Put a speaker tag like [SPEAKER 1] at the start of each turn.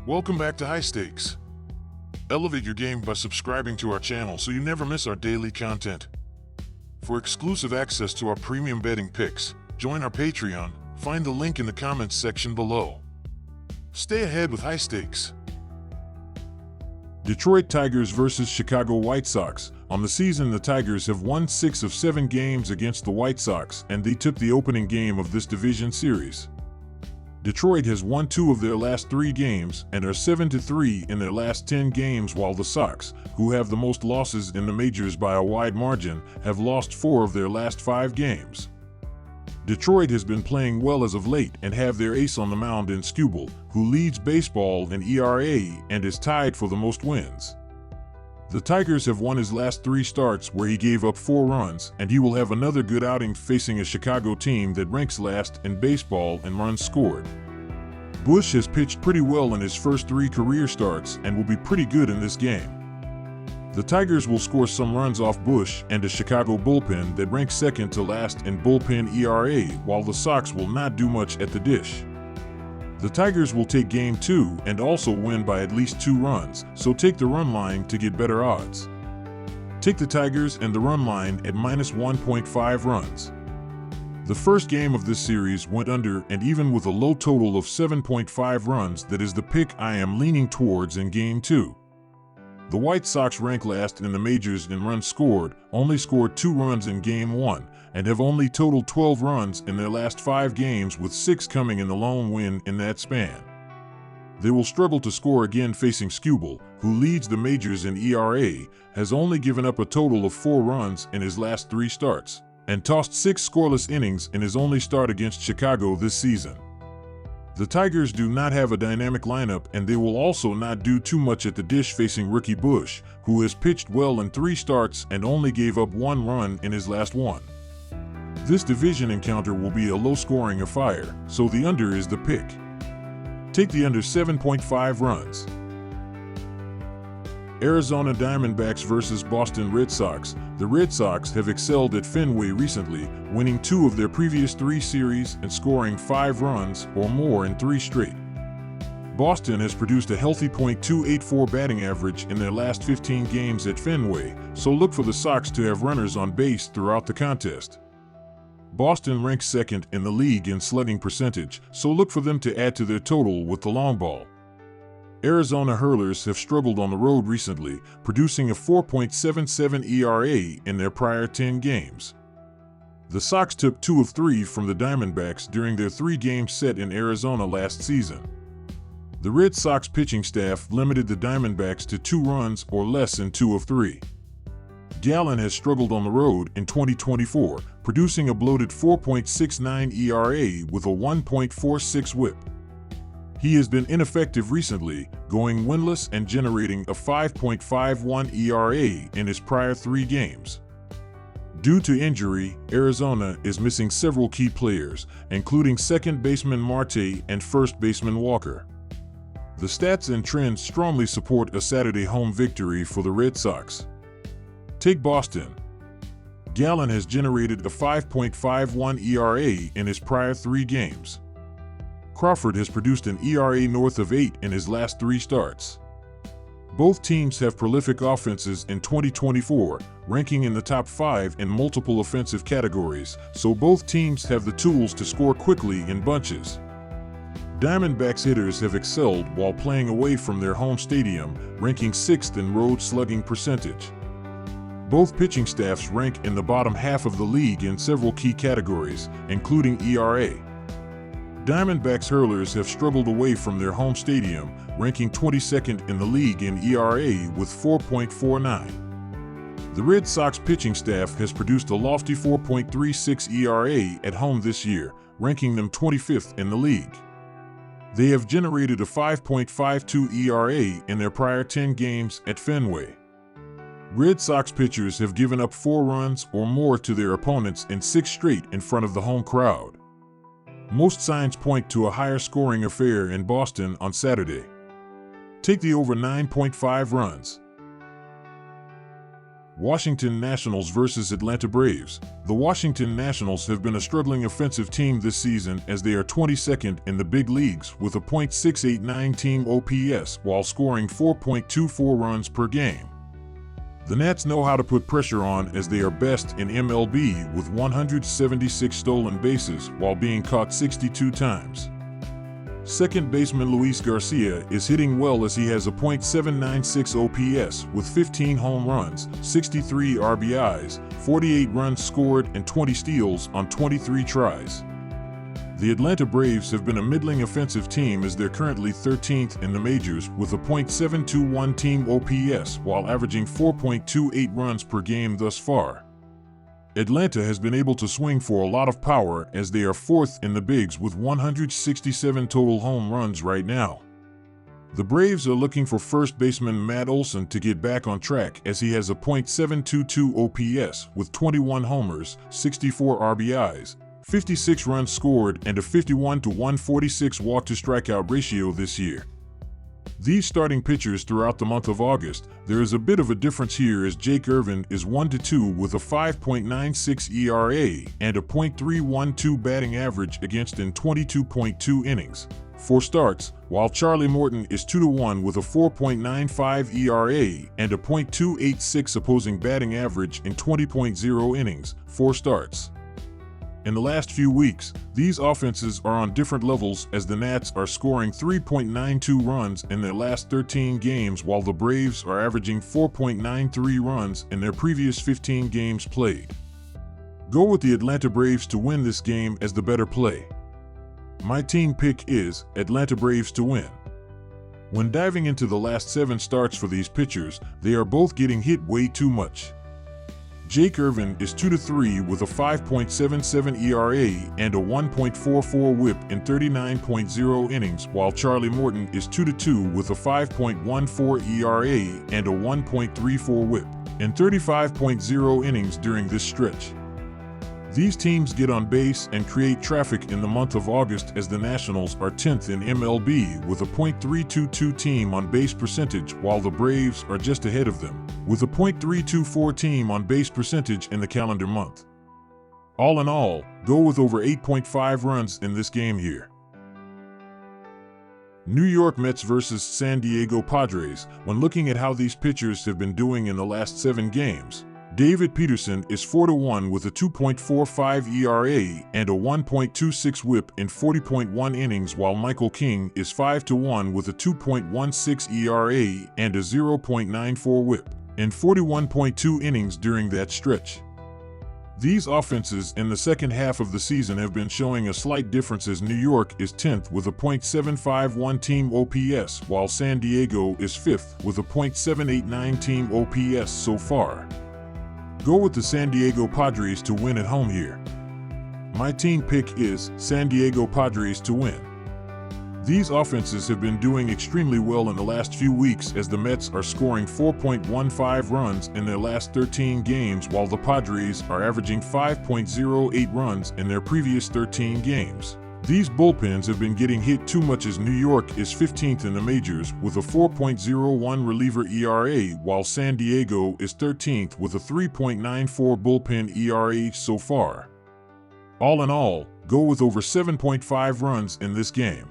[SPEAKER 1] Welcome back to High Stakes. Elevate your game by subscribing to our channel so you never miss our daily content. For exclusive access to our premium betting picks, join our Patreon. Find the link in the comments section below. Stay ahead with High Stakes. Detroit Tigers versus Chicago White Sox. On the season, the Tigers have won 6 of 7 games against the White Sox, and they took the opening game of this division series. Detroit has won 2 of their last 3 games and are 7-3 in their last 10 games, while the Sox, who have the most losses in the majors by a wide margin, have lost 4 of their last 5 games. Detroit has been playing well as of late and have their ace on the mound in Skubal, who leads baseball in ERA and is tied for the most wins. The Tigers have won his last 3 starts where he gave up 4 runs, and he will have another good outing facing a Chicago team that ranks last in baseball in runs scored. Bush has pitched pretty well in his first 3 career starts and will be pretty good in this game. The Tigers will score some runs off Bush and a Chicago bullpen that ranks second to last in bullpen ERA, while the Sox will not do much at the dish. The Tigers will take Game 2 and also win by at least 2 runs, so take the run line to get better odds. Take the Tigers and the run line at -1.5 runs. The first game of this series went under, and even with a low total of 7.5 runs, that is the pick I am leaning towards in Game 2. The White Sox rank last in the majors in runs scored, only scored 2 runs in Game 1, and have only totaled 12 runs in their last 5 games, with 6 coming in the lone win in that span. They will struggle to score again facing Skubal, who leads the majors in ERA, has only given up a total of 4 runs in his last 3 starts, and tossed 6 scoreless innings in his only start against Chicago this season. The Tigers do not have a dynamic lineup, and they will also not do too much at the dish facing rookie Bush, who has pitched well in 3 starts and only gave up 1 run in his last 1. This division encounter will be a low-scoring affair, so the under is the pick. Take the under 7.5 runs. Arizona Diamondbacks versus Boston Red Sox. The Red Sox have excelled at Fenway recently, winning 2 of their previous 3 series and scoring 5 runs or more in 3 straight. Boston has produced a healthy .284 batting average in their last 15 games at Fenway, so look for the Sox to have runners on base throughout the contest. Boston ranks second in the league in slugging percentage, so look for them to add to their total with the long ball. Arizona hurlers have struggled on the road recently, producing a 4.77 ERA in their prior 10 games. The Sox took 2 of 3 from the Diamondbacks during their 3-game set in Arizona last season. The Red Sox pitching staff limited the Diamondbacks to 2 runs or less in 2 of 3. Gallen has struggled on the road in 2024, producing a bloated 4.69 ERA with a 1.46 whip. He has been ineffective recently, going winless and generating a 5.51 ERA in his prior 3 games. Due to injury, Arizona is missing several key players, including second baseman Marte and first baseman Walker. The stats and trends strongly support a Saturday home victory for the Red Sox. Take Boston. Gallen has generated a 5.51 ERA in his prior 3 games. Crawford has produced an ERA north of 8 in his last 3 starts. Both teams have prolific offenses in 2024, ranking in the top 5 in multiple offensive categories, so both teams have the tools to score quickly in bunches. Diamondbacks hitters have excelled while playing away from their home stadium, ranking 6th in road slugging percentage. Both pitching staffs rank in the bottom half of the league in several key categories, including ERA. Diamondbacks hurlers have struggled away from their home stadium, ranking 22nd in the league in ERA with 4.49. The Red Sox pitching staff has produced a lofty 4.36 ERA at home this year, ranking them 25th in the league. They have generated a 5.52 ERA in their prior 10 games at Fenway. Red Sox pitchers have given up 4 runs or more to their opponents in 6 straight in front of the home crowd. Most signs point to a higher scoring affair in Boston on Saturday. Take the over 9.5 runs. Washington Nationals versus Atlanta Braves. The Washington Nationals have been a struggling offensive team this season as they are 22nd in the big leagues with a .689 team OPS while scoring 4.24 runs per game. The Nats know how to put pressure on as they are best in MLB with 176 stolen bases while being caught 62 times. Second baseman Luis Garcia is hitting well as he has a .796 OPS with 15 home runs, 63 RBIs, 48 runs scored, and 20 steals on 23 tries. The Atlanta Braves have been a middling offensive team as they're currently 13th in the majors with a .721 team OPS while averaging 4.28 runs per game thus far. Atlanta has been able to swing for a lot of power as they are 4th in the bigs with 167 total home runs right now. The Braves are looking for first baseman Matt Olson to get back on track as he has a .722 OPS with 21 homers, 64 RBIs, 56 runs scored, and a 51-146 walk-to-strikeout ratio this year. These starting pitchers throughout the month of August, there is a bit of a difference here as Jake Irvin is 1-2 with a 5.96 ERA and a .312 batting average against in 22.2 innings, 4 starts, while Charlie Morton is 2-1 with a 4.95 ERA and a .286 opposing batting average in 20.0 innings, 4 starts. In the last few weeks, these offenses are on different levels as the Nats are scoring 3.92 runs in their last 13 games while the Braves are averaging 4.93 runs in their previous 15 games played. Go with the Atlanta Braves to win this game as the better play. My team pick is Atlanta Braves to win. When diving into the last 7 starts for these pitchers, they are both getting hit way too much. Jake Irvin is 2-3 with a 5.77 ERA and a 1.44 WHIP in 39.0 innings, while Charlie Morton is 2-2 with a 5.14 ERA and a 1.34 WHIP in 35.0 innings during this stretch. These teams get on base and create traffic in the month of August as the Nationals are 10th in MLB with a .322 team on base percentage while the Braves are just ahead of them with a .324 team on base percentage in the calendar month. All in all, go with over 8.5 runs in this game here. New York Mets versus San Diego Padres. When looking at how these pitchers have been doing in the last 7 games, David Peterson is 4-1 with a 2.45 ERA and a 1.26 WHIP in 40.1 innings, while Michael King is 5-1 with a 2.16 ERA and a 0.94 WHIP in 41.2 innings during that stretch. These offenses in the second half of the season have been showing a slight difference as New York is 10th with a .751 team OPS, while San Diego is 5th with a .789 team OPS so far. Go with the San Diego Padres to win at home here. My team pick is San Diego Padres to win. These offenses have been doing extremely well in the last few weeks as the Mets are scoring 4.15 runs in their last 13 games while the Padres are averaging 5.08 runs in their previous 13 games. These bullpens have been getting hit too much as New York is 15th in the majors with a 4.01 reliever ERA while San Diego is 13th with a 3.94 bullpen ERA so far. All in all, go with over 7.5 runs in this game.